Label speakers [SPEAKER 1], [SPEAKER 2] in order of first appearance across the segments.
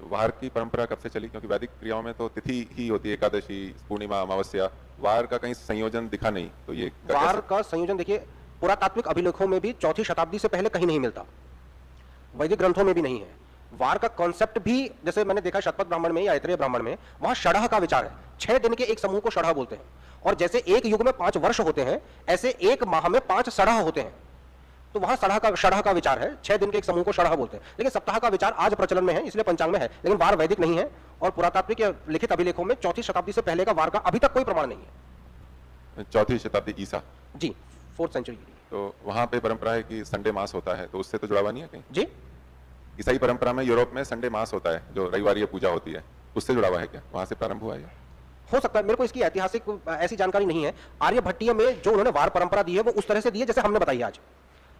[SPEAKER 1] वार की परंपरा कब से चली? क्योंकि वैदिक क्रियाओं में तो तिथि ही होती है, एकादशी, पूर्णिमा, अमावस्या। वार का कहीं संयोजन दिखा नहीं, तो ये
[SPEAKER 2] वार का संयोजन देखिए पुरातात्विक अभिलेखों में भी 4वीं शताब्दी से पहले कहीं नहीं मिलता, वैदिक ग्रंथों में भी नहीं है। वार का कॉन्सेप्ट भी जैसे मैंने देखा शतपथ ब्राह्मण में या ऐतरेय ब्राह्मण में, वहां षढ़ का विचार है। 6 दिन के एक समूह को षढ़ बोलते हैं, और जैसे एक युग में 5 वर्ष होते हैं, ऐसे एक माह में 5 षढ़ होते हैं। तो वहां षढ़ का विचार है, 6 दिन के एक समूह को षढ़ बोलते हैं। लेकिन सप्ताह का विचार आज प्रचलन में है, इसलिए पंचांग में है, लेकिन वार वैदिक नहीं है। और पुरातात्विक या लिखित अभिलेखों में 4वीं शताब्दी से पहले का वार का अभी तक कोई प्रमाण नहीं है।
[SPEAKER 1] 4वीं शताब्दी ईसा
[SPEAKER 2] जी, 4th सेंचुरी।
[SPEAKER 1] तो वहां पे परंपरा है कि संडे मास होता है, तो उससे तो जुड़ा हुआ नहीं है कहीं?
[SPEAKER 2] जी,
[SPEAKER 1] ईसाई परंपरा में यूरोप में संडे मास होता है, जो रविवार पूजा होती है, उससे जुड़ा हुआ है क्या? वहां से प्रारंभ हुआ है?
[SPEAKER 2] हो सकता है, मेरे को इसकी ऐतिहासिक ऐसी जानकारी नहीं है। आर्यभट्टीय में जो उन्होंने वार परंपरा दी है वो उस तरह से दी है जैसे हमने बताई है आज।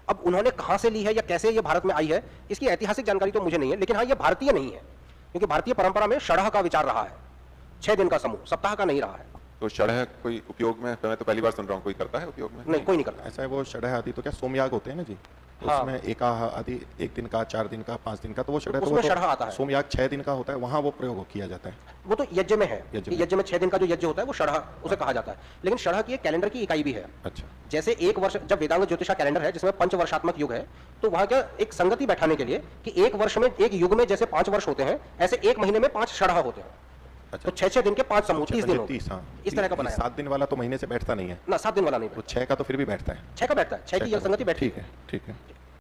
[SPEAKER 2] अब उन्होंने कहां से ली है या कैसे ये भारत में आई है, इसकी ऐतिहासिक जानकारी तो मुझे नहीं है, लेकिन हाँ ये भारतीय नहीं है, क्योंकि भारतीय परंपरा में षढ़ का विचार रहा है, 6 दिन का समूह, सप्ताह का नहीं रहा है।
[SPEAKER 1] तो षढ़ कोई उपयोग में, मैं तो पहली बार सुन रहा हूँ, कोई करता है उपयोग में?
[SPEAKER 2] नहीं, कोई नहीं करता।
[SPEAKER 3] ऐसा है, वो षढ़ आदि तो क्या सोमयाग होते हैं ना जी, तो
[SPEAKER 2] हाँ।
[SPEAKER 3] उसमें एकाह आदि 1 दिन का, 4 दिन का, 5 दिन का, तो वो षढ़,
[SPEAKER 2] उसमें षढ़ आता है।
[SPEAKER 3] सोमयाग 6 दिन का होता है, वहां वो प्रयोग किया जाता है।
[SPEAKER 2] वो तो यज्ञ में है, यज्ञ में 6 दिन का जो यज्ञ होता है वो षढ़ उसे कहा जाता है। लेकिन षढ़ की एक कैलेंडर की इकाई भी है।
[SPEAKER 3] अच्छा।
[SPEAKER 2] जैसे एक वर्ष, जब वेदांग ज्योतिषा कैलेंडर है जिसमें पंचवर्षात्मक युग है, तो वहां क्या एक संगति बैठाने के लिए कि एक वर्ष में, एक युग में जैसे 5 वर्ष होते हैं, ऐसे एक महीने में 5 षढ़ होते हैं।
[SPEAKER 3] अच्छा।
[SPEAKER 2] तो 6 दिन के 5 समूह, 30 दिन होते हैं।
[SPEAKER 3] 30, हाँ।
[SPEAKER 2] इस तरह का बनाया।
[SPEAKER 3] 7 दिन वाला तो महीने से बैठता नहीं है
[SPEAKER 2] ना, 7 दिन वाला नहीं,
[SPEAKER 3] वो 6 का तो फिर भी बैठता है।
[SPEAKER 2] 6 का बैठता है, 6 की संगति बैठती है।
[SPEAKER 3] ठीक है, ठीक है।